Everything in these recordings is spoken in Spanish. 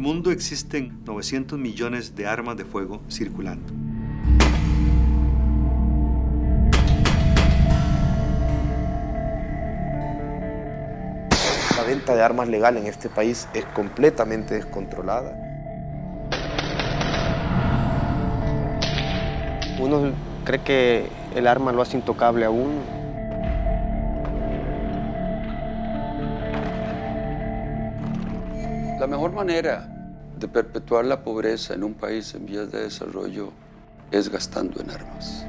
mundo existen 900 millones de armas de fuego circulando. La venta de armas legal en este país es completamente descontrolada. Uno cree que el arma lo hace intocable a uno. La mejor manera de perpetuar la pobreza en un país en vías de desarrollo es gastando en armas.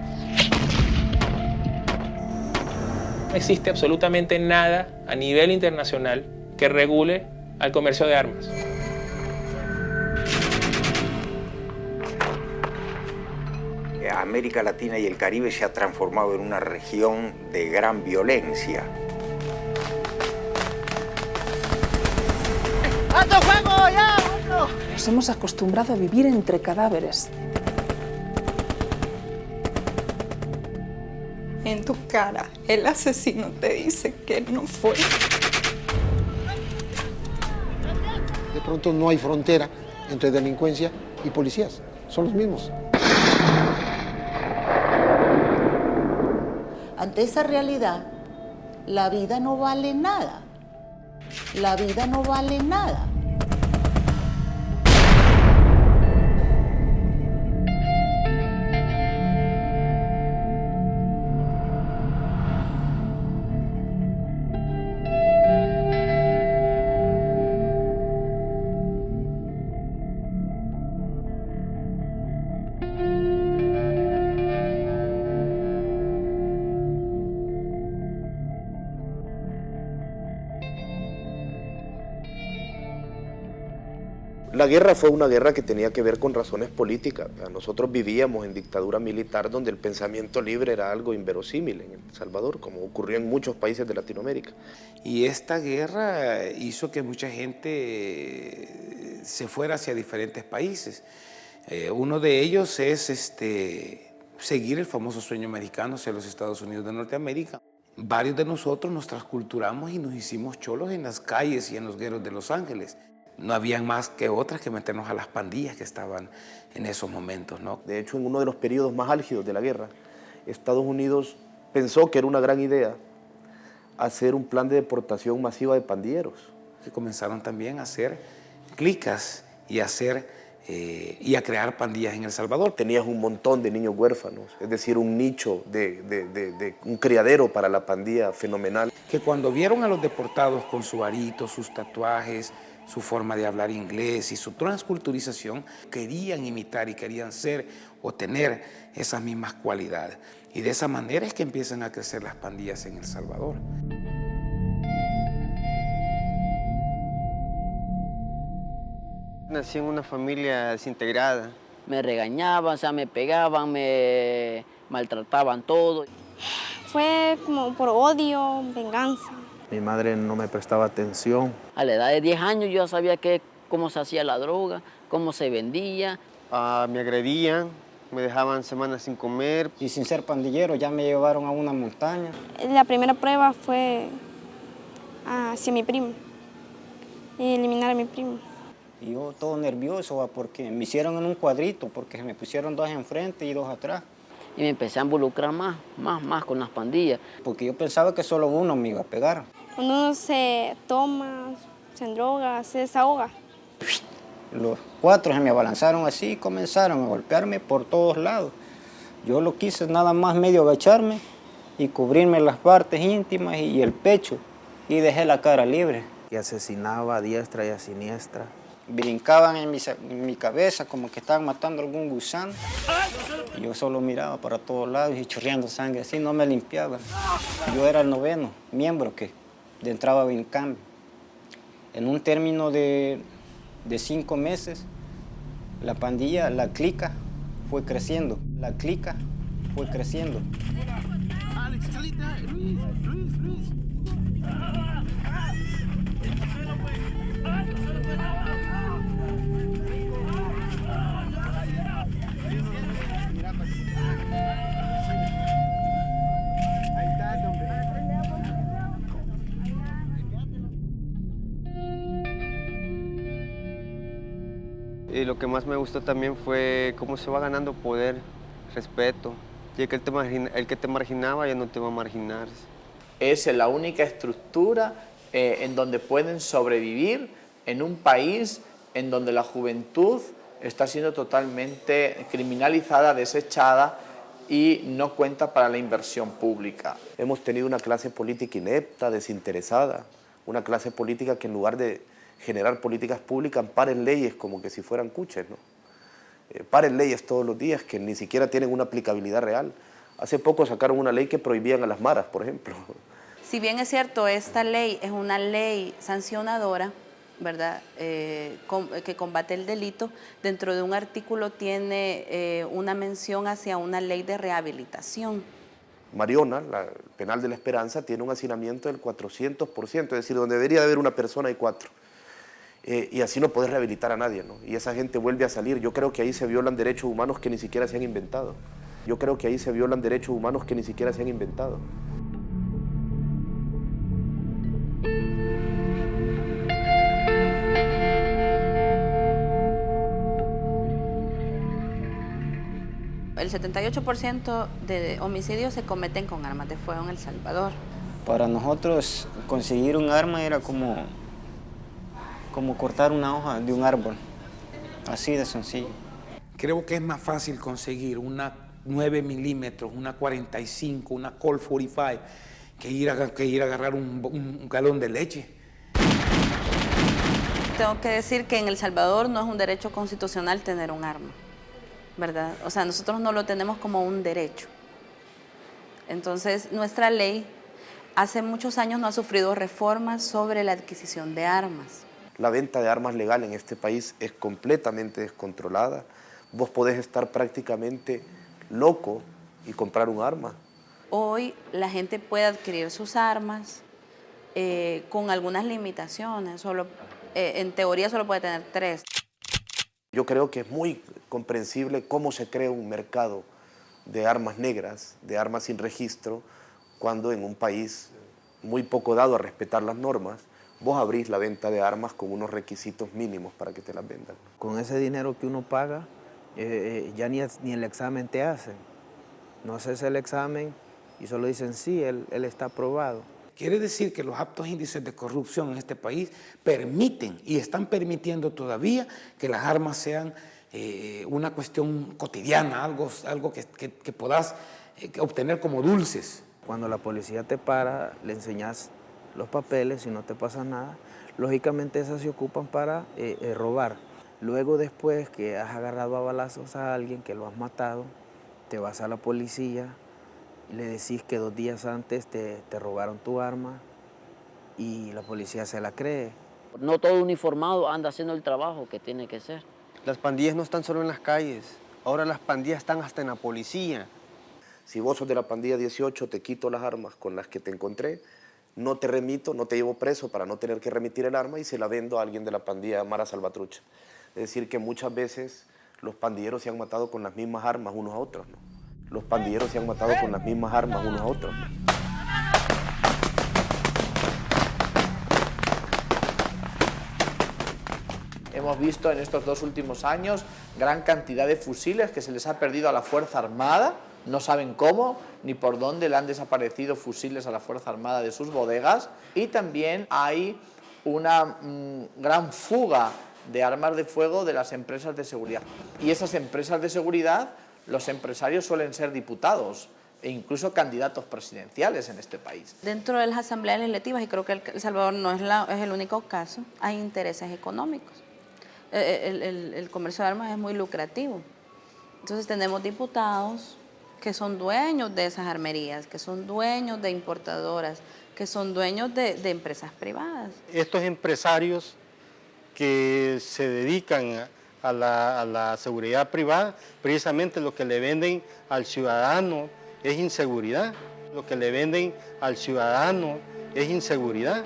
No existe absolutamente nada a nivel internacional que regule al comercio de armas. América Latina y el Caribe se ha transformado en una región de gran violencia. ¡Alto fuego, ya! Nos hemos acostumbrado a vivir entre cadáveres. En tu cara, el asesino te dice que no fue. De pronto no hay frontera entre delincuencia y policías, son los mismos. Ante esa realidad, la vida no vale nada. La vida no vale nada. La guerra fue una guerra que tenía que ver con razones políticas. Nosotros vivíamos en dictadura militar donde el pensamiento libre era algo inverosímil en El Salvador, como ocurrió en muchos países de Latinoamérica. Y esta guerra hizo que mucha gente se fuera hacia diferentes países. Uno de ellos es seguir el famoso sueño americano hacia los Estados Unidos de Norteamérica. Varios de nosotros nos transculturamos y nos hicimos cholos en las calles y en los guetos de Los Ángeles. No habían más que otras que meternos a las pandillas que estaban en esos momentos, ¿no? De hecho, en uno de los periodos más álgidos de la guerra, Estados Unidos pensó que era una gran idea hacer un plan de deportación masiva de pandilleros. Y comenzaron también a hacer clicas y a crear pandillas en El Salvador. Tenías un montón de niños huérfanos, es decir, un nicho un criadero para la pandilla fenomenal. Que cuando vieron a los deportados con su arito, sus tatuajes, su forma de hablar inglés y su transculturización, querían imitar y querían ser o tener esas mismas cualidades. Y de esa manera es que empiezan a crecer las pandillas en El Salvador. Nací en una familia desintegrada. Me regañaban, o sea, me pegaban, me maltrataban todo. Fue como por odio, venganza. Mi madre no me prestaba atención. A la edad de 10 años yo ya sabía cómo se hacía la droga, cómo se vendía. Me agredían, me dejaban semanas sin comer. Y sin ser pandillero ya me llevaron a una montaña. La primera prueba fue hacia mi primo, eliminar a mi primo. Y yo todo nervioso porque me hicieron en un cuadrito, porque me pusieron 2 enfrente y 2 atrás. Y me empecé a involucrar más con las pandillas. Porque yo pensaba que solo uno me iba a pegar. Cuando uno se toma, se endroga, se desahoga. Los 4 se me abalanzaron así y comenzaron a golpearme por todos lados. Yo lo quise nada más medio agacharme y cubrirme las partes íntimas y el pecho. Y dejé la cara libre. Y asesinaba a diestra y a siniestra. Brincaban en mi cabeza como que estaban matando algún gusano. Y yo solo miraba para todos lados y chorreando sangre así, no me limpiaba. Yo era el 9º miembro que entraba en cambio. En un término de 5 meses, la pandilla, la clica, fue creciendo. La clica fue creciendo. Alex, Chalita, Luis. Y lo que más me gustó también fue cómo se va ganando poder, respeto. Y el que te marginaba ya no te va a marginar. Es la única estructura en donde pueden sobrevivir en un país en donde la juventud está siendo totalmente criminalizada, desechada y no cuenta para la inversión pública. Hemos tenido una clase política inepta, desinteresada, una clase política que en lugar de generar políticas públicas paren leyes como que si fueran cuches, ¿no? Paren leyes todos los días que ni siquiera tienen una aplicabilidad real. Hace poco sacaron una ley que prohibían a las maras, por ejemplo. Si bien es cierto, esta ley es una ley sancionadora, ¿verdad? Que combate el delito, dentro de un artículo tiene una mención hacia una ley de rehabilitación. Mariona, el penal de la Esperanza, tiene un hacinamiento del 400%, es decir, donde debería de haber una persona hay 4. Y así no podés rehabilitar a nadie, ¿no? Y esa gente vuelve a salir. Yo creo que ahí se violan derechos humanos que ni siquiera se han inventado. Yo creo que ahí se violan derechos humanos que ni siquiera se han inventado. El 78% de homicidios se cometen con armas de fuego en El Salvador. Para nosotros conseguir un arma era como cortar una hoja de un árbol, así de sencillo. Creo que es más fácil conseguir una 9 milímetros, una 45, una Colt 45, que ir a agarrar un galón de leche. Tengo que decir que en El Salvador no es un derecho constitucional tener un arma, ¿verdad? O sea, nosotros no lo tenemos como un derecho. Entonces, nuestra ley hace muchos años no ha sufrido reformas sobre la adquisición de armas. La venta de armas legal en este país es completamente descontrolada. Vos podés estar prácticamente loco y comprar un arma. Hoy la gente puede adquirir sus armas con algunas limitaciones. En teoría solo puede tener 3. Yo creo que es muy comprensible cómo se crea un mercado de armas negras, de armas sin registro, cuando en un país muy poco dado a respetar las normas, vos abrís la venta de armas con unos requisitos mínimos para que te las vendan. Con ese dinero que uno paga, ya ni el examen te hacen. No haces el examen y solo dicen sí, él está aprobado. Quiere decir que los altos índices de corrupción en este país permiten y están permitiendo todavía que las armas sean una cuestión cotidiana, algo que puedas obtener como dulces. Cuando la policía te para, le enseñas los papeles y no te pasa nada, lógicamente esas se ocupan para robar. Luego después que has agarrado a balazos a alguien, que lo has matado, te vas a la policía y le decís que 2 días antes te robaron tu arma y la policía se la cree. No todo uniformado anda haciendo el trabajo que tiene que ser. Las pandillas no están solo en las calles, ahora las pandillas están hasta en la policía. Si vos sos de la pandilla 18, te quito las armas con las que te encontré, no te remito, no te llevo preso para no tener que remitir el arma y se la vendo a alguien de la pandilla Mara Salvatrucha. Es decir, que muchas veces los pandilleros se han matado con las mismas armas unos a otros, ¿no? Los pandilleros se han matado con las mismas armas unos a otros, ¿no? Hemos visto en estos 2 últimos años gran cantidad de fusiles que se les ha perdido a la Fuerza Armada. No saben cómo ni por dónde le han desaparecido fusiles a la Fuerza Armada de sus bodegas. Y también hay una gran fuga de armas de fuego de las empresas de seguridad. Y esas empresas de seguridad, los empresarios suelen ser diputados e incluso candidatos presidenciales en este país. Dentro de las asambleas legislativas, y creo que El Salvador no es el único caso, hay intereses económicos. El comercio de armas es muy lucrativo. Entonces tenemos diputados que son dueños de esas armerías, que son dueños de importadoras, que son dueños de empresas privadas. Estos empresarios que se dedican a la seguridad privada, precisamente lo que le venden al ciudadano es inseguridad. Lo que le venden al ciudadano es inseguridad.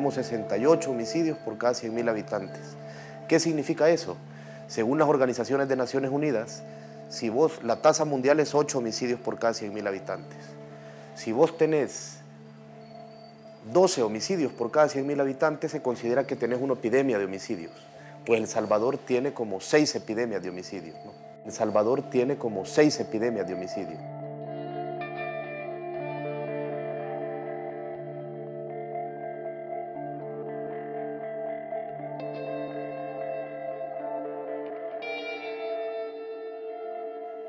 tenemos 68 homicidios por cada 100.000 habitantes. ¿Qué significa eso? Según las organizaciones de Naciones Unidas, la tasa mundial es 8 homicidios por cada 100.000 habitantes. Si vos tenés 12 homicidios por cada 100.000 habitantes, se considera que tenés una epidemia de homicidios. Pues El Salvador tiene como 6 epidemias de homicidios, ¿no? El Salvador tiene como 6 epidemias de homicidios.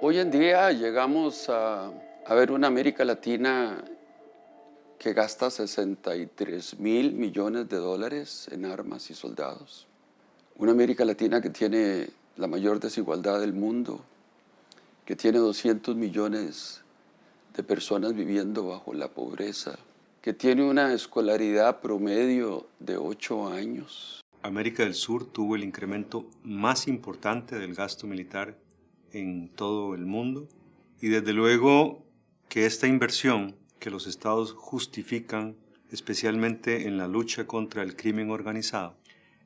Hoy en día llegamos a ver una América Latina que gasta 63.000 millones de dólares en armas y soldados. Una América Latina que tiene la mayor desigualdad del mundo, que tiene 200 millones de personas viviendo bajo la pobreza, que tiene una escolaridad promedio de 8 años. América del Sur tuvo el incremento más importante del gasto militar en todo el mundo, y desde luego que esta inversión que los estados justifican especialmente en la lucha contra el crimen organizado,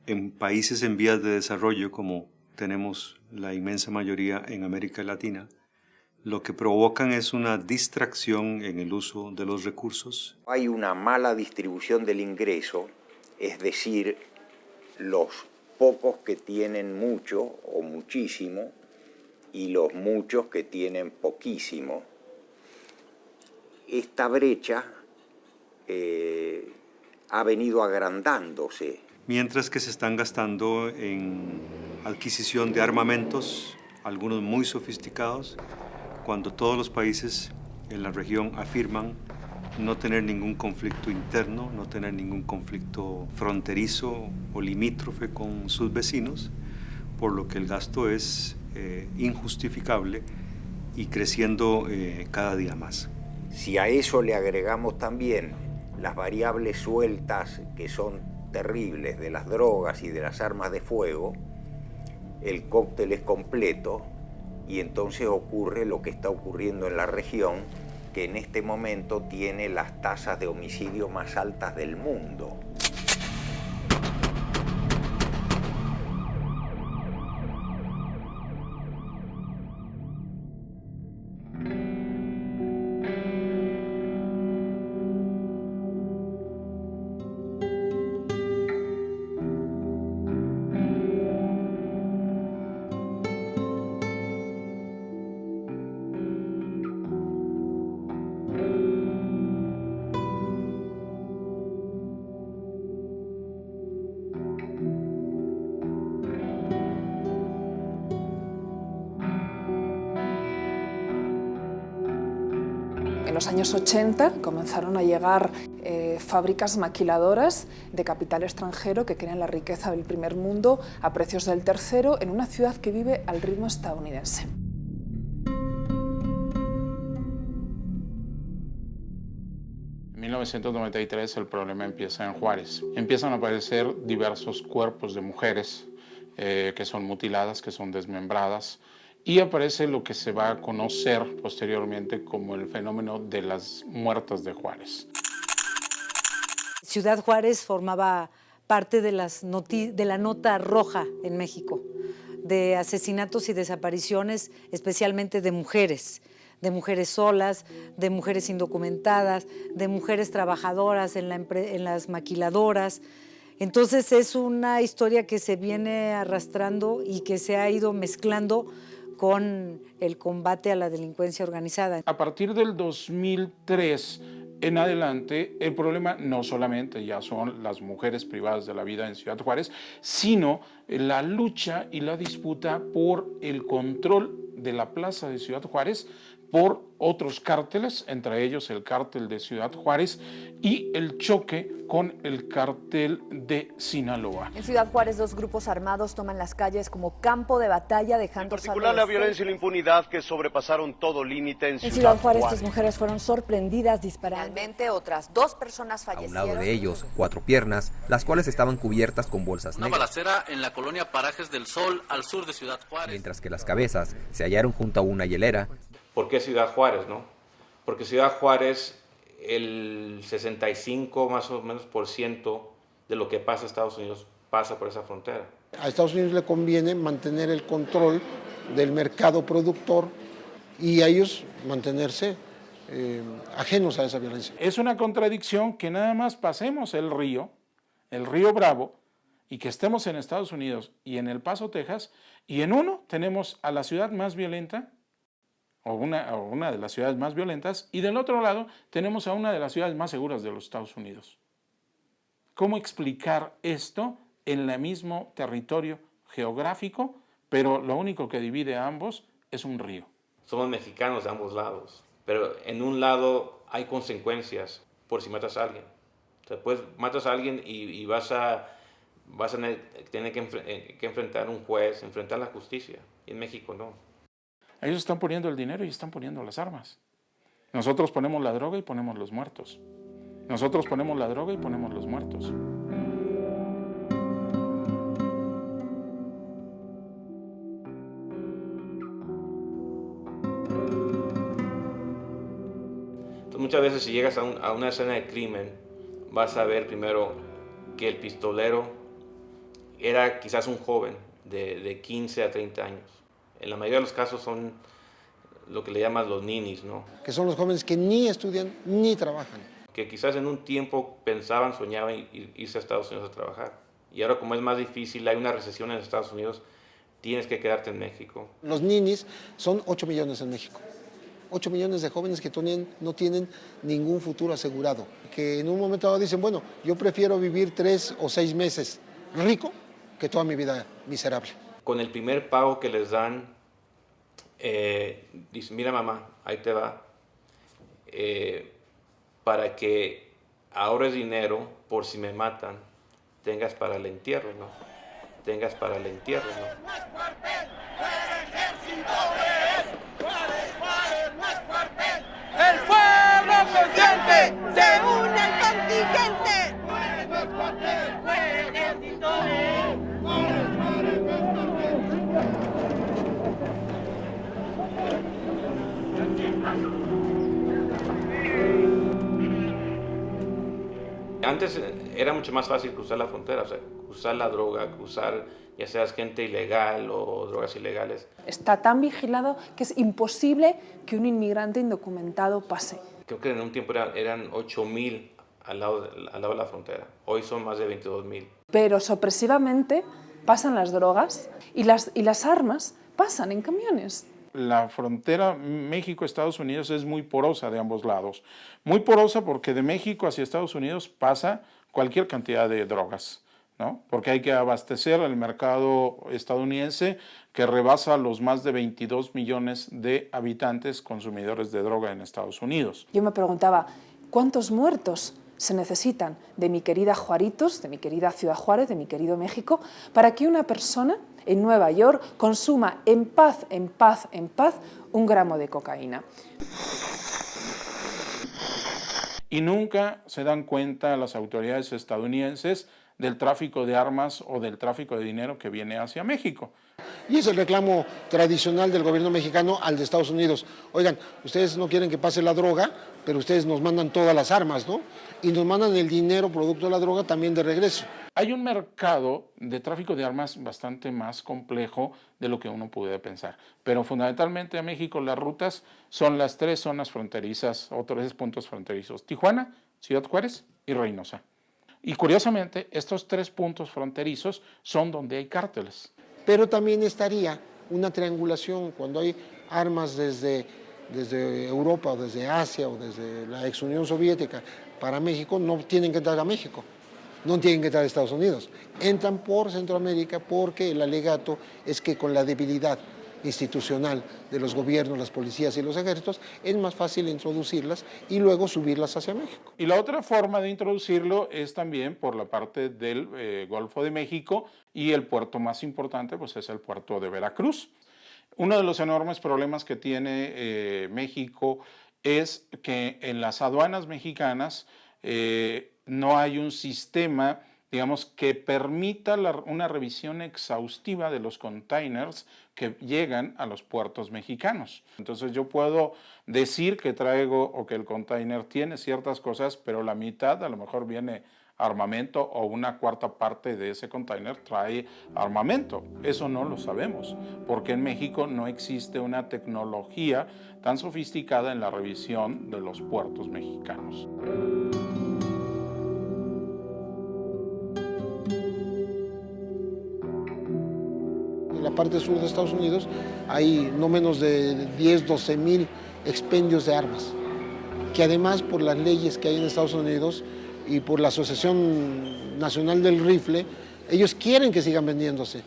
en países en vías de desarrollo como tenemos la inmensa mayoría en América Latina, lo que provocan es una distracción en el uso de los recursos. Hay una mala distribución del ingreso, es decir, los pocos que tienen mucho o muchísimo y los muchos que tienen poquísimo. Esta brecha ha venido agrandándose. Mientras que se están gastando en adquisición de armamentos, algunos muy sofisticados, cuando todos los países en la región afirman no tener ningún conflicto interno, no tener ningún conflicto fronterizo o limítrofe con sus vecinos, por lo que el gasto es injustificable y creciendo cada día más. Si a eso le agregamos también las variables sueltas que son terribles de las drogas y de las armas de fuego, el cóctel es completo y entonces ocurre lo que está ocurriendo en la región, que en este momento tiene las tasas de homicidio más altas del mundo. En los años 80 comenzaron a llegar fábricas maquiladoras de capital extranjero que crean la riqueza del primer mundo a precios del tercero en una ciudad que vive al ritmo estadounidense. En 1993 el problema empieza en Juárez. Empiezan a aparecer diversos cuerpos de mujeres que son mutiladas, que son desmembradas, y aparece lo que se va a conocer posteriormente como el fenómeno de las muertas de Juárez. Ciudad Juárez formaba parte de la nota roja en México, de asesinatos y desapariciones, especialmente de mujeres solas, de mujeres indocumentadas, de mujeres trabajadoras en las maquiladoras. Entonces es una historia que se viene arrastrando y que se ha ido mezclando con el combate a la delincuencia organizada. A partir del 2003 en adelante, el problema no solamente ya son las mujeres privadas de la vida en Ciudad Juárez, sino la lucha y la disputa por el control de la plaza de Ciudad Juárez por otros cárteles, entre ellos el cártel de Ciudad Juárez y el choque con el cártel de Sinaloa. En Ciudad Juárez, 2 grupos armados toman las calles como campo de batalla, dejando... En particular, la violencia y la impunidad que sobrepasaron todo límite en Ciudad Juárez. Estas mujeres fueron sorprendidas disparando. Finalmente, otras 2 personas fallecieron. A un lado de ellos, 4 piernas, las cuales estaban cubiertas con bolsas negras. Una balacera en la colonia Parajes del Sol, al sur de Ciudad Juárez. Mientras que las cabezas se hallaron junto a una hielera. ¿Por qué Ciudad Juárez, no? Porque Ciudad Juárez, el 65 más o menos % de lo que pasa en Estados Unidos pasa por esa frontera. A Estados Unidos le conviene mantener el control del mercado productor y a ellos mantenerse ajenos a esa violencia. Es una contradicción que nada más pasemos el río Bravo, y que estemos en Estados Unidos y en El Paso, Texas, y en uno tenemos a la ciudad más violenta, o una de las ciudades más violentas, y del otro lado tenemos a una de las ciudades más seguras de los Estados Unidos. ¿Cómo explicar esto en el mismo territorio geográfico, pero lo único que divide a ambos es un río? Somos mexicanos de ambos lados, pero en un lado hay consecuencias por si matas a alguien. O sea, pues matas a alguien y vas a tener que enfrentar a un juez, enfrentar la justicia. Y en México no. Ellos están poniendo el dinero y están poniendo las armas. Nosotros ponemos la droga y ponemos los muertos. Nosotros ponemos la droga y ponemos los muertos. Entonces, muchas veces si llegas a una escena de crimen, vas a ver primero que el pistolero era quizás un joven de 15 a 30 años. En la mayoría de los casos son lo que le llaman los ninis, ¿no? Que son los jóvenes que ni estudian ni trabajan. Que quizás en un tiempo pensaban, soñaban irse a Estados Unidos a trabajar. Y ahora como es más difícil, hay una recesión en Estados Unidos, tienes que quedarte en México. Los ninis son 8 millones en México. 8 millones de jóvenes que no tienen ningún futuro asegurado. Que en un momento dado dicen, bueno, yo prefiero vivir 3 o 6 meses rico que toda mi vida miserable. Con el primer pago que les dan, dicen, mira mamá, ahí te va, para que ahorres dinero por si me matan, tengas para el entierro, ¿no? Tengas para el entierro, ¿no? ¡El pueblo consciente se une al contingente! Antes era mucho más fácil cruzar la frontera, o sea, cruzar la droga, cruzar ya seas gente ilegal o drogas ilegales. Está tan vigilado que es imposible que un inmigrante indocumentado pase. Creo que en un tiempo eran 8,000 al lado de la frontera. Hoy son más de 22,000. Pero sorpresivamente pasan las drogas y las armas pasan en camiones. La frontera México-Estados Unidos es muy porosa de ambos lados. Muy porosa porque de México hacia Estados Unidos pasa cualquier cantidad de drogas, ¿no? Porque hay que abastecer el mercado estadounidense que rebasa los más de 22 millones de habitantes consumidores de droga en Estados Unidos. Yo me preguntaba, ¿cuántos muertos se necesitan de mi querida Juaritos, de mi querida Ciudad Juárez, de mi querido México, para que una persona en Nueva York consuma en paz un gramo de cocaína? Y nunca se dan cuenta las autoridades estadounidenses del tráfico de armas o del tráfico de dinero que viene hacia México. Y es el reclamo tradicional del gobierno mexicano al de Estados Unidos. Oigan, ustedes no quieren que pase la droga, pero ustedes nos mandan todas las armas, ¿no? Y nos mandan el dinero producto de la droga también de regreso. Hay un mercado de tráfico de armas bastante más complejo de lo que uno puede pensar. Pero fundamentalmente a México las rutas son las 3 zonas fronterizas o 3 puntos fronterizos: Tijuana, Ciudad Juárez y Reynosa. Y curiosamente, estos 3 puntos fronterizos son donde hay cárteles. Pero también estaría una triangulación cuando hay armas desde Europa o desde Asia o desde la ex Unión Soviética para México, no tienen que entrar a México, no tienen que entrar a Estados Unidos. Entran por Centroamérica porque el alegato es que con la debilidad institucional de los gobiernos, las policías y los ejércitos, es más fácil introducirlas y luego subirlas hacia México. Y la otra forma de introducirlo es también por la parte del Golfo de México, y el puerto más importante pues es el puerto de Veracruz. Uno de los enormes problemas que tiene México es que en las aduanas mexicanas no hay un sistema, digamos, que permita una revisión exhaustiva de los containers que llegan a los puertos mexicanos. Entonces yo puedo decir que traigo o que el container tiene ciertas cosas, pero la mitad a lo mejor viene armamento o una cuarta parte de ese container trae armamento. Eso no lo sabemos, porque en México no existe una tecnología tan sofisticada en la revisión de los puertos mexicanos. En la parte sur de Estados Unidos hay no menos de 10, 12 mil expendios de armas, que además por las leyes que hay en Estados Unidos y por la Asociación Nacional del Rifle, ellos quieren que sigan vendiéndose.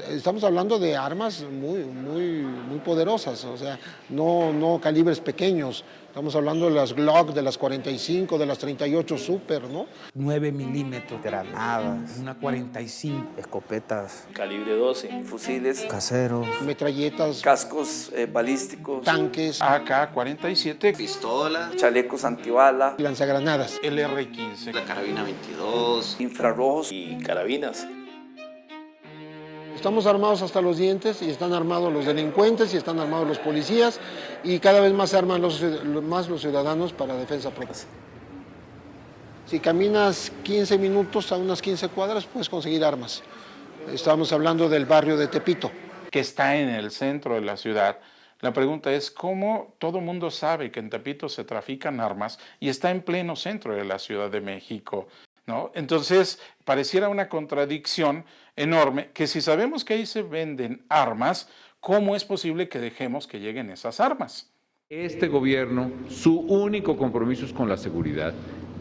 Estamos hablando de armas muy poderosas, o sea, no calibres pequeños. Estamos hablando de las Glock, de las 45, de las 38 Super, ¿no? 9 milímetros, granadas, una 45, escopetas, calibre 12, fusiles, caseros, metralletas, cascos balísticos, tanques, AK-47, pistolas, chalecos antibala, lanzagranadas, LR-15, la carabina 22, infrarrojos y carabinas. Estamos armados hasta los dientes y están armados los delincuentes y están armados los policías y cada vez más se arman los ciudadanos para defensa propia. Si caminas 15 minutos a unas 15 cuadras puedes conseguir armas. Estamos hablando del barrio de Tepito, que está en el centro de la ciudad. La pregunta es cómo todo el mundo sabe que en Tepito se trafican armas y está en pleno centro de la Ciudad de México, ¿no? Entonces, pareciera una contradicción enorme que si sabemos que ahí se venden armas, ¿cómo es posible que dejemos que lleguen esas armas? Este gobierno, su único compromiso es con la seguridad.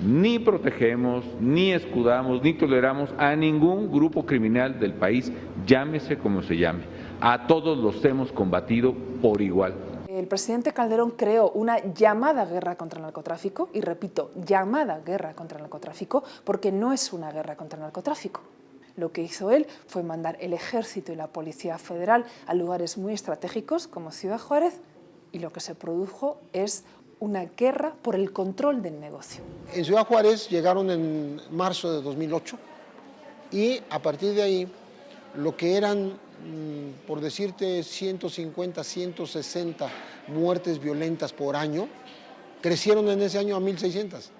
Ni protegemos, ni escudamos, ni toleramos a ningún grupo criminal del país, llámese como se llame. A todos los hemos combatido por igual. El presidente Calderón creó una llamada guerra contra el narcotráfico, y repito, llamada guerra contra el narcotráfico, porque no es una guerra contra el narcotráfico. Lo que hizo él fue mandar el Ejército y la Policía Federal a lugares muy estratégicos como Ciudad Juárez, y lo que se produjo es una guerra por el control del negocio. En Ciudad Juárez llegaron en marzo de 2008 y a partir de ahí lo que eran, por decirte, 150, 160 muertes violentas por año, crecieron en ese año a 1.600.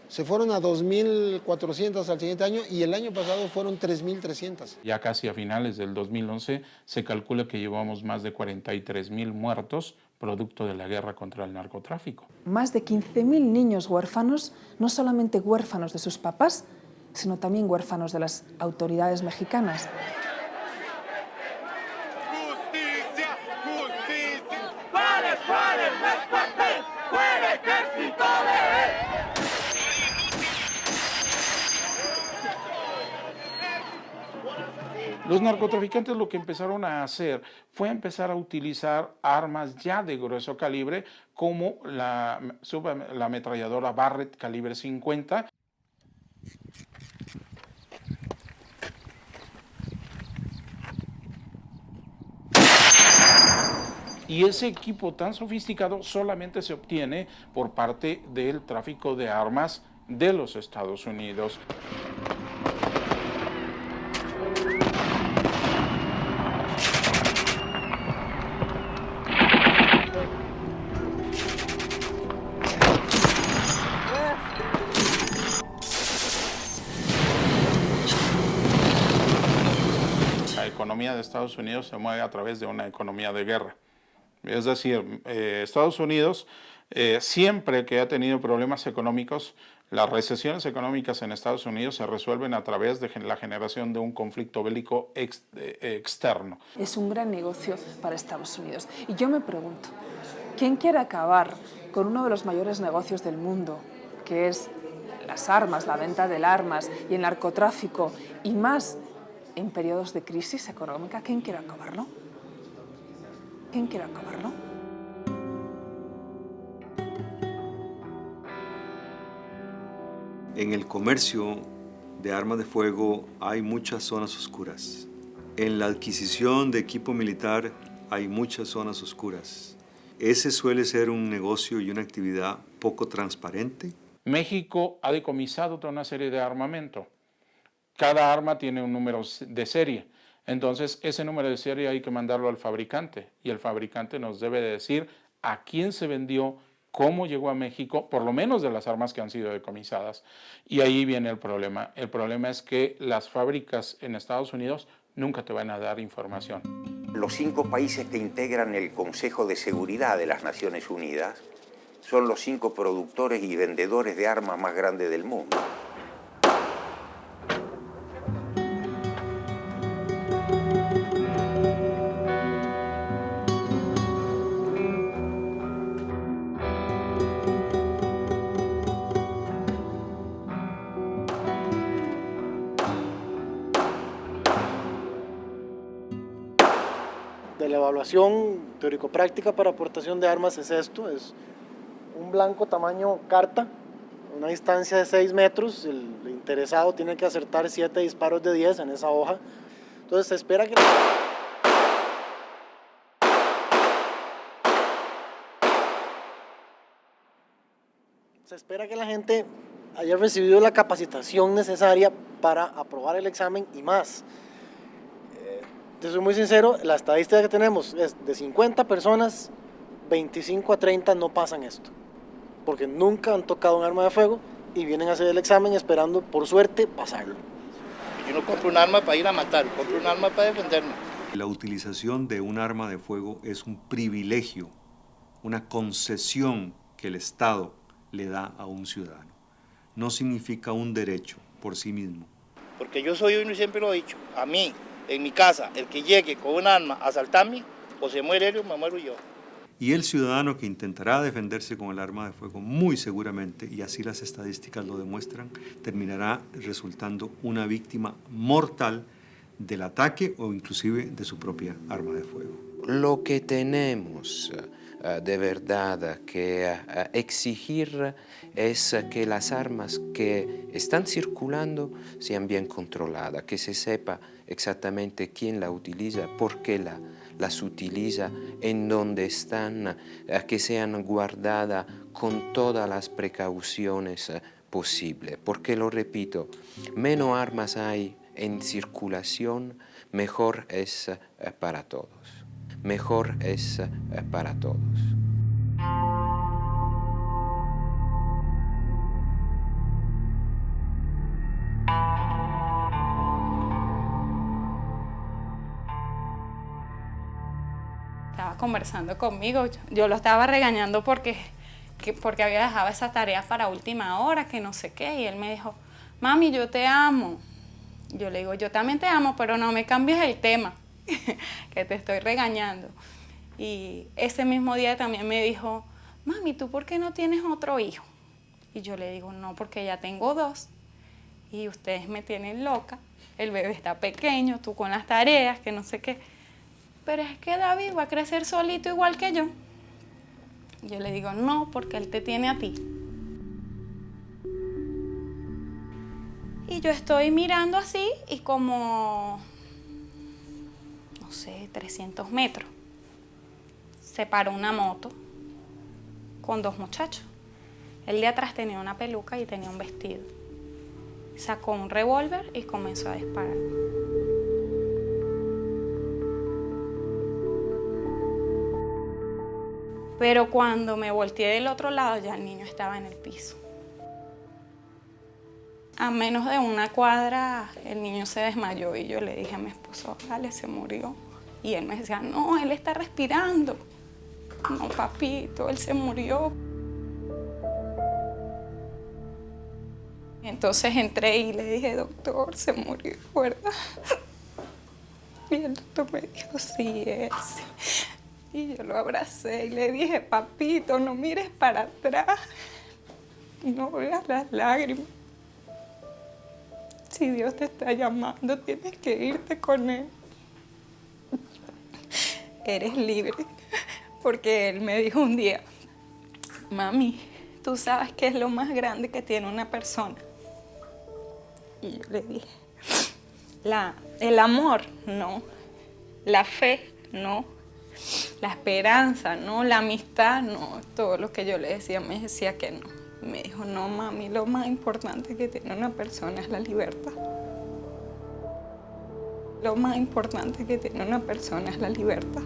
Se fueron a 2.400 al siguiente año y el año pasado fueron 3.300. Ya casi a finales del 2011 se calcula que llevamos más de 43.000 muertos producto de la guerra contra el narcotráfico. Más de 15.000 niños huérfanos, no solamente huérfanos de sus papás, sino también huérfanos de las autoridades mexicanas. ¡Justicia! ¡Justicia! ¡Juárez, Juárez, no es cuartel! ¡Fue el ejército de él! Los narcotraficantes lo que empezaron a hacer fue empezar a utilizar armas ya de grueso calibre como la ametralladora Barrett calibre 50. Y ese equipo tan sofisticado solamente se obtiene por parte del tráfico de armas de los Estados Unidos. La economía de Estados Unidos se mueve a través de una economía de guerra. Es decir, Estados Unidos siempre que ha tenido problemas económicos, las recesiones económicas en Estados Unidos se resuelven a través de la generación de un conflicto bélico externo. Es un gran negocio para Estados Unidos. Y yo me pregunto, ¿quién quiere acabar con uno de los mayores negocios del mundo, que es las armas, la venta de armas y el narcotráfico, y más en periodos de crisis económica? ¿Quién quiere acabarlo? ¿Quién quiere acabarlo? En el comercio de armas de fuego hay muchas zonas oscuras. En la adquisición de equipo militar hay muchas zonas oscuras. Ese suele ser un negocio y una actividad poco transparente. México ha decomisado toda una serie de armamento. Cada arma tiene un número de serie. Entonces, ese número de serie hay que mandarlo al fabricante y el fabricante nos debe de decir a quién se vendió, cómo llegó a México, por lo menos de las armas que han sido decomisadas. Y ahí viene el problema. El problema es que las fábricas en Estados Unidos nunca te van a dar información. Los 5 países que integran el Consejo de Seguridad de las Naciones Unidas son los 5 productores y vendedores de armas más grandes del mundo. De la evaluación teórico-práctica para aportación de armas es esto, es un blanco tamaño carta, una distancia de 6 metros, el interesado tiene que acertar 7 disparos de 10 en esa hoja, entonces se espera que... Se espera que la gente haya recibido la capacitación necesaria para aprobar el examen y más. Te soy muy sincero, la estadística que tenemos es de 50 personas, 25 a 30 no pasan esto, porque nunca han tocado un arma de fuego y vienen a hacer el examen esperando, por suerte, pasarlo. Yo no compro un arma para ir a matar, compro un arma para defenderme. La utilización de un arma de fuego es un privilegio, una concesión que el Estado le da a un ciudadano. No significa un derecho por sí mismo. Porque yo soy uno y siempre lo he dicho, a mí, en mi casa, el que llegue con un arma a asaltarme, o se muere él o me muero yo. Y el ciudadano que intentará defenderse con el arma de fuego, muy seguramente, y así las estadísticas lo demuestran, terminará resultando una víctima mortal del ataque o inclusive de su propia arma de fuego. Lo que tenemos de verdad que exigir es que las armas que están circulando sean bien controladas, que se sepa exactamente quién la utiliza, por qué las utiliza, en dónde están, que sean guardadas con todas las precauciones posibles. Porque, lo repito, menos armas hay en circulación, mejor es para todos. Mejor es para todos. Estaba conversando conmigo, yo lo estaba regañando porque había dejado esa tarea para última hora, que no sé qué, y él me dijo, mami, yo te amo. Yo le digo, yo también te amo, pero no me cambies el tema, que te estoy regañando. Y ese mismo día también me dijo, mami, ¿tú por qué no tienes otro hijo? Y yo le digo, no, porque ya tengo 2, y ustedes me tienen loca, el bebé está pequeño, tú con las tareas, que no sé qué. Pero es que David va a crecer solito igual que yo. Yo le digo, no, porque él te tiene a ti. Y yo estoy mirando así y como, no sé, 300 metros, se paró una moto con 2 muchachos. El de atrás tenía una peluca y tenía un vestido. Sacó un revólver y comenzó a disparar. Pero cuando me volteé del otro lado, ya el niño estaba en el piso. A menos de una cuadra, el niño se desmayó y yo le dije a mi esposo, vale, se murió. Y él me decía, no, él está respirando. No, papito, él se murió. Entonces entré y le dije, doctor, se murió, ¿verdad? Y el doctor me dijo, sí, es. Y yo lo abracé y le dije, papito, no mires para atrás, no veas las lágrimas. Si Dios te está llamando, tienes que irte con Él. Eres libre. Porque Él me dijo un día, mami, tú sabes qué es lo más grande que tiene una persona. Y yo le dije, el amor, no. La fe, no. La esperanza, no. La amistad, no. Todo lo que yo le decía me decía que no. Me dijo, no, mami, lo más importante que tiene una persona es la libertad. Lo más importante que tiene una persona es la libertad.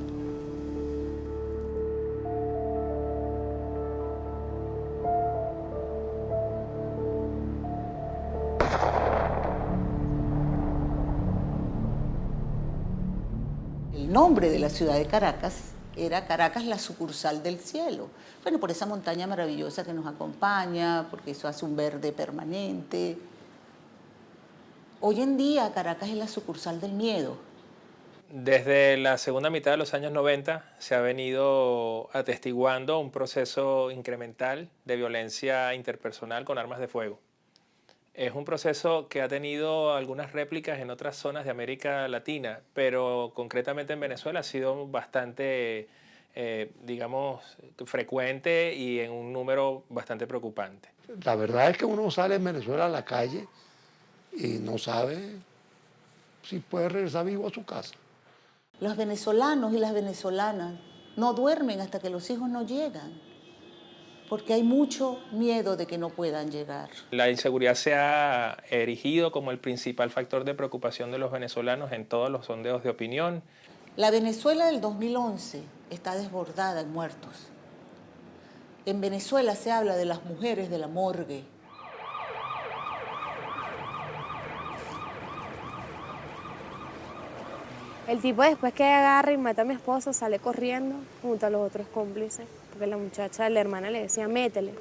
el nombre de la ciudad de Caracas era Caracas, la sucursal del cielo. Bueno, por esa montaña maravillosa que nos acompaña, porque eso hace un verde permanente. Hoy en día Caracas es la sucursal del miedo. Desde la segunda mitad de los años 90 se ha venido atestiguando un proceso incremental de violencia interpersonal con armas de fuego. Es un proceso que ha tenido algunas réplicas en otras zonas de América Latina, pero concretamente en Venezuela ha sido bastante, digamos, frecuente y en un número bastante preocupante. La verdad es que uno sale en Venezuela a la calle y no sabe si puede regresar vivo a su casa. Los venezolanos y las venezolanas no duermen hasta que los hijos no llegan, porque hay mucho miedo de que no puedan llegar. La inseguridad se ha erigido como el principal factor de preocupación de los venezolanos en todos los sondeos de opinión. La Venezuela del 2011 está desbordada en muertos. En Venezuela se habla de las mujeres de la morgue. El tipo, después que agarra y mata a mi esposo, sale corriendo junto a los otros cómplices, porque la muchacha, la hermana, le decía, métele.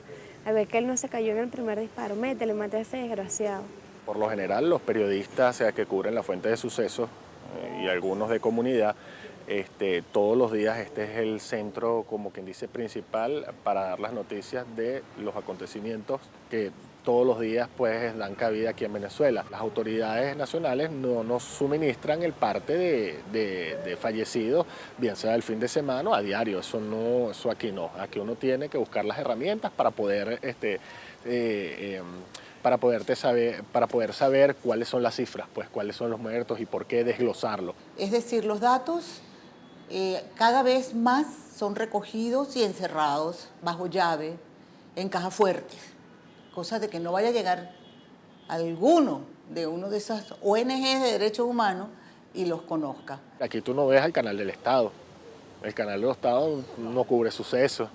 A ver que él no se cayó en el primer disparo, métele, mate a ese desgraciado. Por lo general, los periodistas que cubren la fuente de sucesos y algunos de comunidad, todos los días este es el centro, como quien dice, principal para dar las noticias de los acontecimientos que todos los días pues dan cabida aquí en Venezuela. Las autoridades nacionales no nos suministran el parte de fallecidos, bien sea el fin de semana o a diario. Eso aquí no. Aquí uno tiene que buscar las herramientas para poder saber cuáles son las cifras, pues cuáles son los muertos y por qué desglosarlo. Es decir, los datos cada vez más son recogidos y encerrados bajo llave en cajas fuertes, cosa de que no vaya a llegar alguno de una de esas ONGs de derechos humanos y los conozca. Aquí tú no ves al canal del Estado. El canal del Estado no cubre sucesos.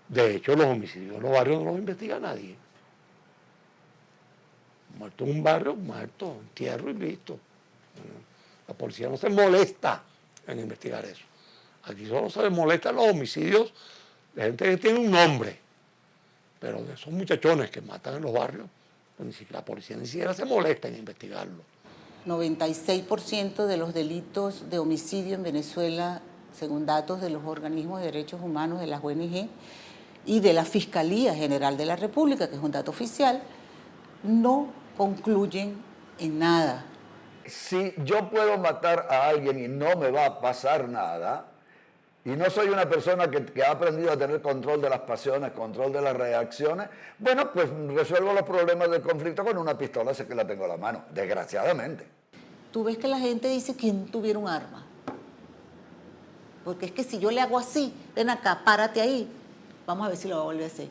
De hecho, los homicidios en los barrios no los investiga nadie. Muerto en un barrio, muerto, entierro y listo. La policía no se molesta en investigar eso. Aquí solo se les molestan los homicidios de gente que tiene un nombre. Pero de esos muchachones que matan en los barrios, pues la policía ni siquiera se molesta en investigarlo. 96% de los delitos de homicidio en Venezuela, según datos de los organismos de derechos humanos, de las ONG y de la Fiscalía General de la República, que es un dato oficial, no concluyen en nada. Si yo puedo matar a alguien y no me va a pasar nada, y no soy una persona que ha aprendido a tener control de las pasiones, control de las reacciones, bueno, pues resuelvo los problemas del conflicto con una pistola, sé que la tengo a la mano, desgraciadamente. Tú ves que la gente dice que no tuviera un arma. Porque es que si yo le hago así, ven acá, párate ahí, vamos a ver si lo va a volver a hacer.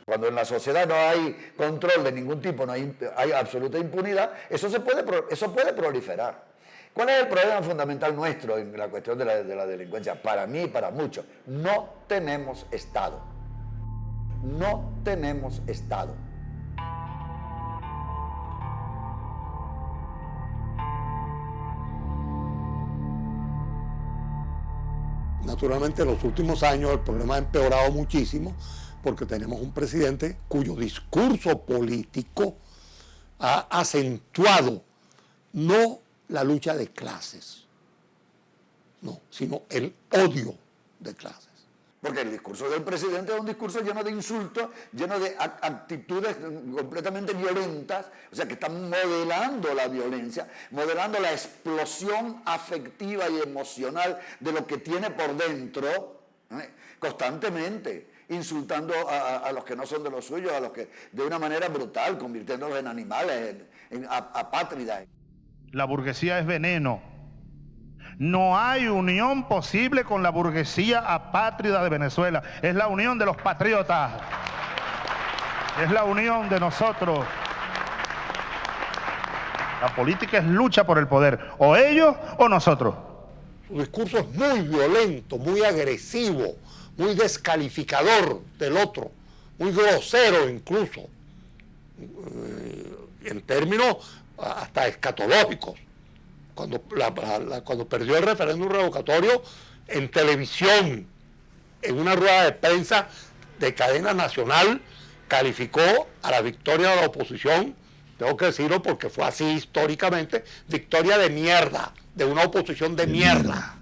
Cuando en la sociedad no hay control de ningún tipo, no hay absoluta impunidad, eso puede proliferar. ¿Cuál es el problema fundamental nuestro en la cuestión de la delincuencia? Para mí y para muchos, no tenemos Estado. No tenemos Estado. Naturalmente, en los últimos años el problema ha empeorado muchísimo porque tenemos un presidente cuyo discurso político ha acentuado no la lucha de clases, no, sino el odio de clases. Porque el discurso del presidente es un discurso lleno de insultos, lleno de actitudes completamente violentas, o sea, que están modelando la violencia, modelando la explosión afectiva y emocional de lo que tiene por dentro, constantemente, insultando a los que no son de los suyos, a los que de una manera brutal, convirtiéndolos en animales, en apátridas. La burguesía es veneno. No hay unión posible con la burguesía apátrida de Venezuela. Es la unión de los patriotas. Es la unión de nosotros. La política es lucha por el poder. O ellos o nosotros. Su discurso es muy violento, muy agresivo, muy descalificador del otro, muy grosero incluso, en términos hasta escatológicos. cuando perdió el referéndum revocatorio en televisión, en una rueda de prensa de cadena nacional, calificó a la victoria de la oposición, tengo que decirlo porque fue así históricamente, victoria de mierda, de una oposición de mierda.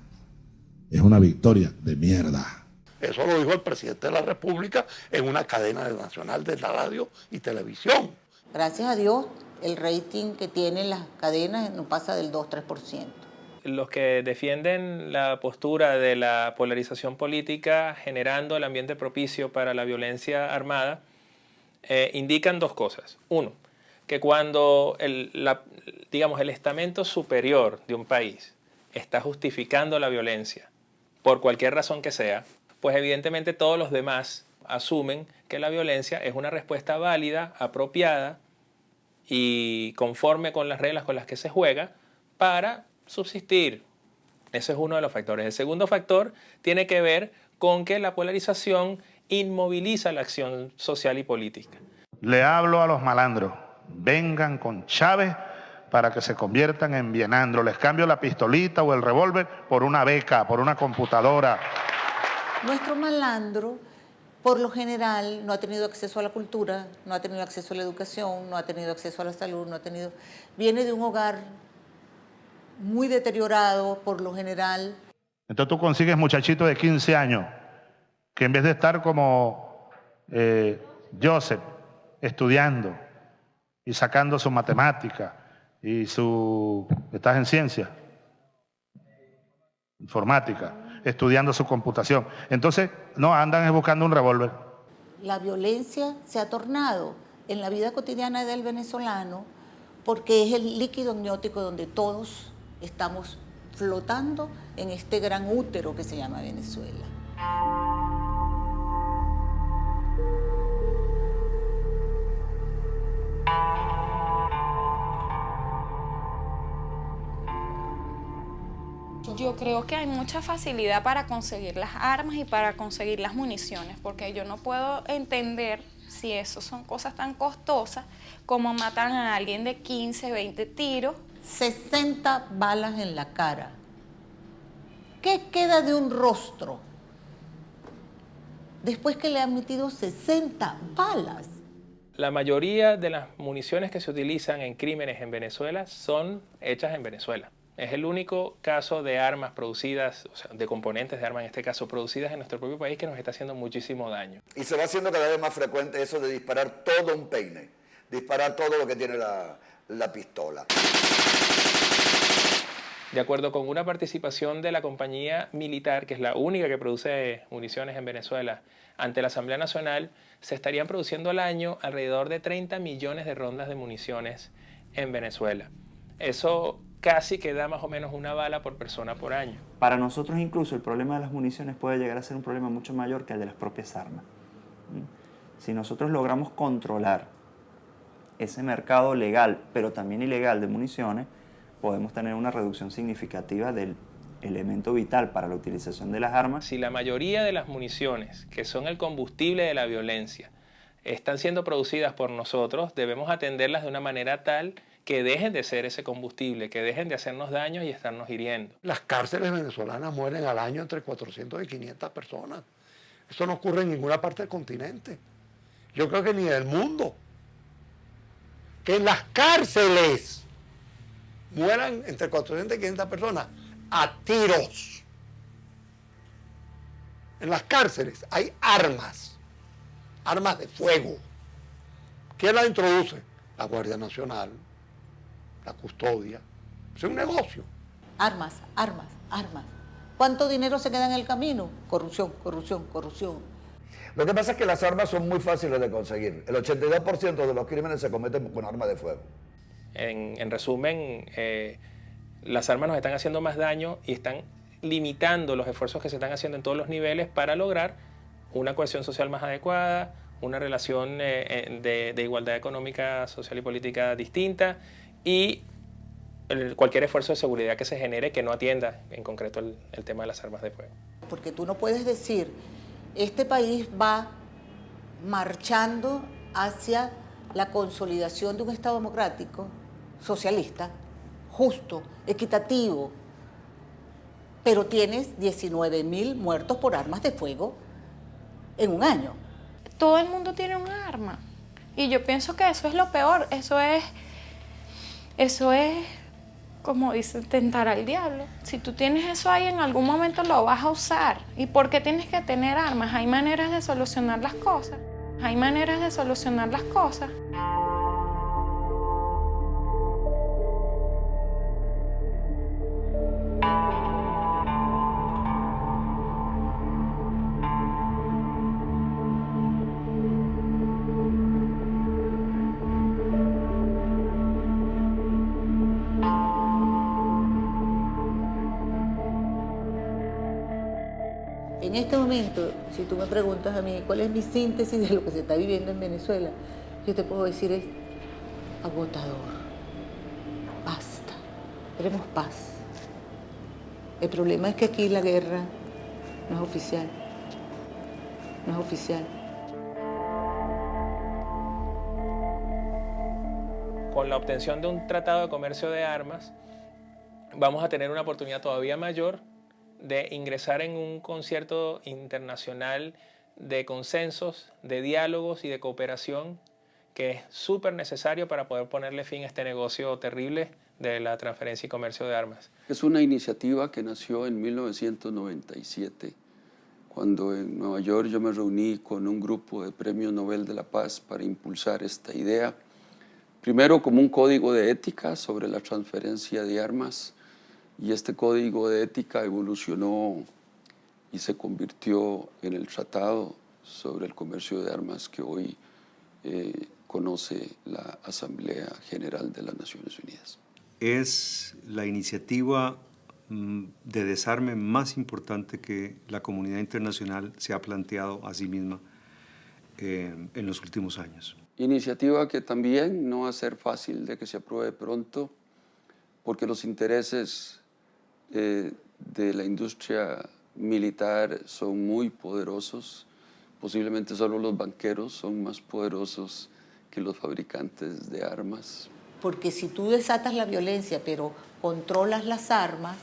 Es una victoria de mierda. Eso lo dijo el presidente de la República en una cadena nacional de radio y televisión. Gracias a Dios, el rating que tienen las cadenas no pasa del 2-3%. Los que defienden la postura de la polarización política generando el ambiente propicio para la violencia armada indican dos cosas. Uno, que cuando el estamento superior de un país está justificando la violencia por cualquier razón que sea, pues evidentemente todos los demás asumen que la violencia es una respuesta válida, apropiada y conforme con las reglas con las que se juega para subsistir. Ese es uno de los factores. El segundo factor tiene que ver con que la polarización inmoviliza la acción social y política. Le hablo a los malandros, vengan con Chávez para que se conviertan en bienandros. Les cambio la pistolita o el revólver por una beca, por una computadora. Nuestro malandro, por lo general, no ha tenido acceso a la cultura, no ha tenido acceso a la educación, no ha tenido acceso a la salud, viene de un hogar muy deteriorado, por lo general. Entonces tú consigues muchachitos de 15 años que en vez de estar como Joseph, estudiando y sacando su matemática y estás en ciencia, informática, estudiando su computación. Entonces, no, andan buscando un revólver. La violencia se ha tornado en la vida cotidiana del venezolano porque es el líquido amniótico donde todos estamos flotando en este gran útero que se llama Venezuela. Yo creo que hay mucha facilidad para conseguir las armas y para conseguir las municiones, porque yo no puedo entender si eso son cosas tan costosas como matan a alguien de 15, 20 tiros. 60 balas en la cara. ¿Qué queda de un rostro después que le han metido 60 balas? La mayoría de las municiones que se utilizan en crímenes en Venezuela son hechas en Venezuela. Es el único caso de armas producidas, o sea, de componentes de armas en este caso, producidas en nuestro propio país que nos está haciendo muchísimo daño. Y se va haciendo cada vez más frecuente eso de disparar todo un peine, disparar todo lo que tiene la pistola. De acuerdo con una participación de la compañía militar, que es la única que produce municiones en Venezuela, ante la Asamblea Nacional, se estarían produciendo al año alrededor de 30 millones de rondas de municiones en Venezuela. Eso casi que da más o menos una bala por persona por año. Para nosotros incluso el problema de las municiones puede llegar a ser un problema mucho mayor que el de las propias armas. Si nosotros logramos controlar ese mercado legal, pero también ilegal de municiones, podemos tener una reducción significativa del elemento vital para la utilización de las armas. Si la mayoría de las municiones, que son el combustible de la violencia, están siendo producidas por nosotros, debemos atenderlas de una manera tal que dejen de ser ese combustible, que dejen de hacernos daños y estarnos hiriendo. Las cárceles venezolanas mueren al año entre 400 y 500 personas. Eso no ocurre en ninguna parte del continente. Yo creo que ni del mundo. Que en las cárceles mueran entre 400 y 500 personas a tiros. En las cárceles hay armas de fuego. ¿Quién las introduce? La Guardia Nacional, la custodia. Es un negocio. Armas. ¿Cuánto dinero se queda en el camino? Corrupción. Lo que pasa es que las armas son muy fáciles de conseguir. El 82% de los crímenes se cometen con armas de fuego. En resumen, las armas nos están haciendo más daño y están limitando los esfuerzos que se están haciendo en todos los niveles para lograr una cohesión social más adecuada, una relación de igualdad económica, social y política distinta y cualquier esfuerzo de seguridad que se genere que no atienda en concreto el tema de las armas de fuego. Porque tú no puedes decir, este país va marchando hacia la consolidación de un Estado democrático, socialista, justo, equitativo, pero tienes 19.000 muertos por armas de fuego en un año. Todo el mundo tiene un arma y yo pienso que eso es lo peor, eso es como dicen, tentar al diablo. Si tú tienes eso ahí, en algún momento lo vas a usar. ¿Y por qué tienes que tener armas? Hay maneras de solucionar las cosas. Hay maneras de solucionar las cosas. En este momento, si tú me preguntas a mí cuál es mi síntesis de lo que se está viviendo en Venezuela, yo te puedo decir es agotador. Basta. Queremos paz. El problema es que aquí la guerra no es oficial. No es oficial. Con la obtención de un tratado de comercio de armas, vamos a tener una oportunidad todavía mayor de ingresar en un concierto internacional de consensos, de diálogos y de cooperación que es súper necesario para poder ponerle fin a este negocio terrible de la transferencia y comercio de armas. Es una iniciativa que nació en 1997, cuando en Nueva York yo me reuní con un grupo de Premio Nobel de la Paz para impulsar esta idea, primero como un código de ética sobre la transferencia de armas, y este código de ética evolucionó y se convirtió en el tratado sobre el comercio de armas que hoy conoce la Asamblea General de las Naciones Unidas. Es la iniciativa de desarme más importante que la comunidad internacional se ha planteado a sí misma en los últimos años. Iniciativa que también no va a ser fácil de que se apruebe pronto, porque los intereses de la industria militar son muy poderosos. Posiblemente solo los banqueros son más poderosos que los fabricantes de armas. Porque si tú desatas la violencia pero controlas las armas,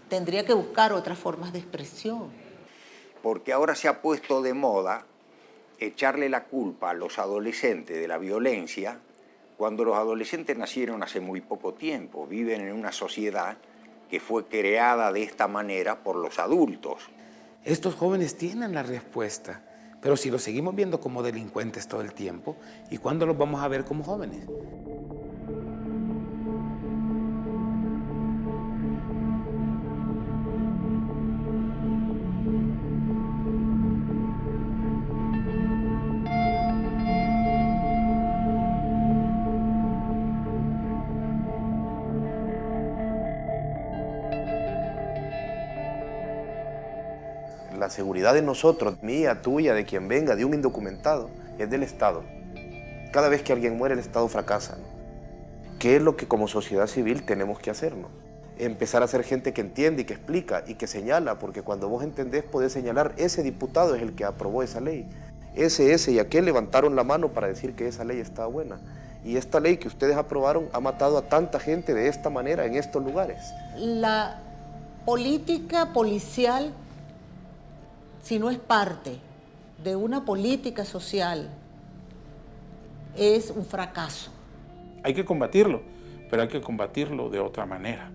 tendría que buscar otras formas de expresión. Porque ahora se ha puesto de moda echarle la culpa a los adolescentes de la violencia, cuando los adolescentes nacieron hace muy poco tiempo, viven en una sociedad que fue creada de esta manera por los adultos. Estos jóvenes tienen la respuesta, pero si los seguimos viendo como delincuentes todo el tiempo, ¿y cuándo los vamos a ver como jóvenes? La seguridad de nosotros, mía, tuya, de quien venga, de un indocumentado, es del Estado. Cada vez que alguien muere, el Estado fracasa, ¿no? ¿Qué es lo que como sociedad civil tenemos que hacer, ¿no? Empezar a ser gente que entiende y que explica y que señala, porque cuando vos entendés podés señalar, ese diputado es el que aprobó esa ley. Ese y aquel levantaron la mano para decir que esa ley estaba buena. Y esta ley que ustedes aprobaron ha matado a tanta gente de esta manera, en estos lugares. La política policial, si no es parte de una política social, es un fracaso. Hay que combatirlo, pero hay que combatirlo de otra manera.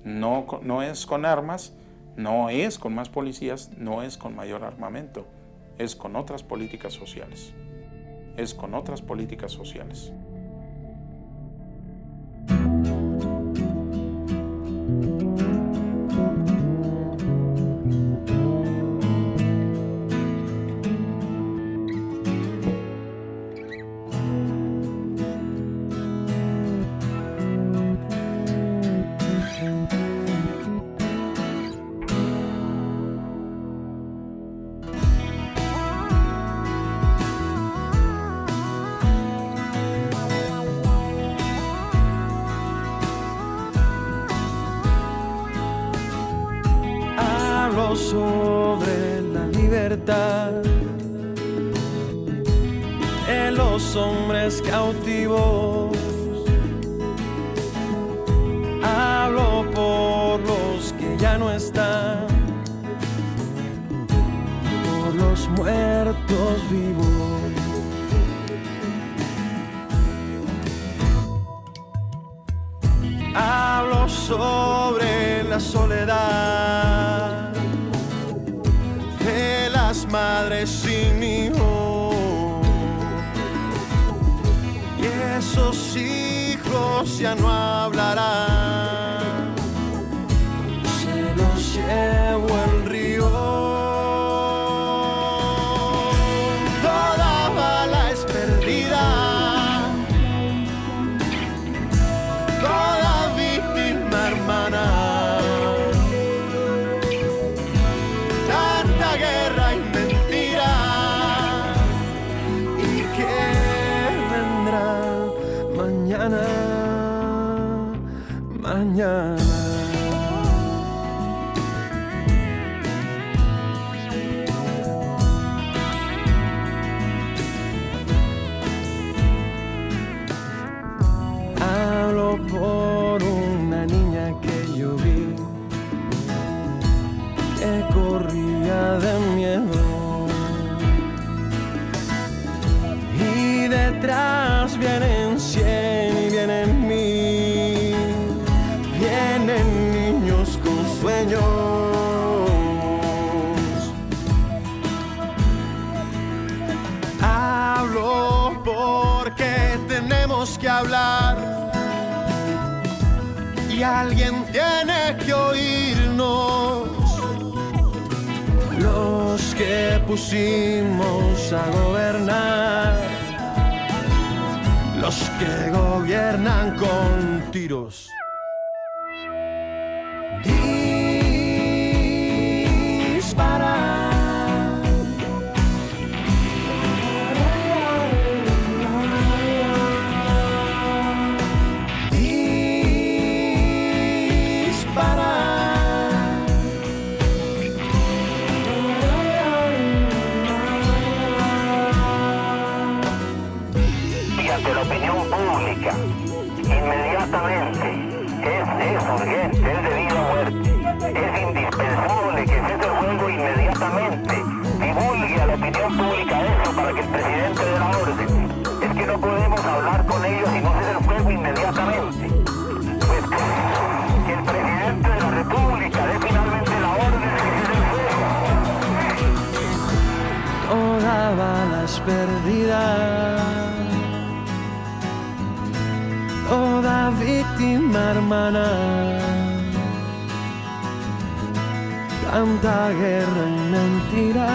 No es con armas, no es con más policías, no es con mayor armamento, es con otras políticas sociales. Es con otras políticas sociales. Sobre la libertad de los hombres cautivos, Hablo por los que ya no están, por los muertos vivos. Hablo sobre la soledad de las madres sin hijos, y esos hijos ya no hablarán, se los llevó el río. Toda bala es perdida, toda víctima hermana. Tanta guerra y mentira, ¿y qué vendrá mañana? Mañana. Hablo por una niña que yo vi, que corría de miedo, y detrás vienen 100 y vienen 1000, vienen niños con sueños. Hablo porque tenemos que hablar, y alguien tiene que oírnos. Los que pusimos a gobernar, los que gobiernan con tiros. Dispara. Inmediatamente es urgente, es debido a muerte, es indispensable que cese el fuego inmediatamente. Divulgue a la opinión pública eso para que el presidente dé la orden. Es que no podemos hablar con ellos y no cese el fuego inmediatamente. Pues que el presidente de la República dé finalmente la orden de que cese el fuego. Toda bala es perdida, toda víctima hermana. Tanta guerra y mentira,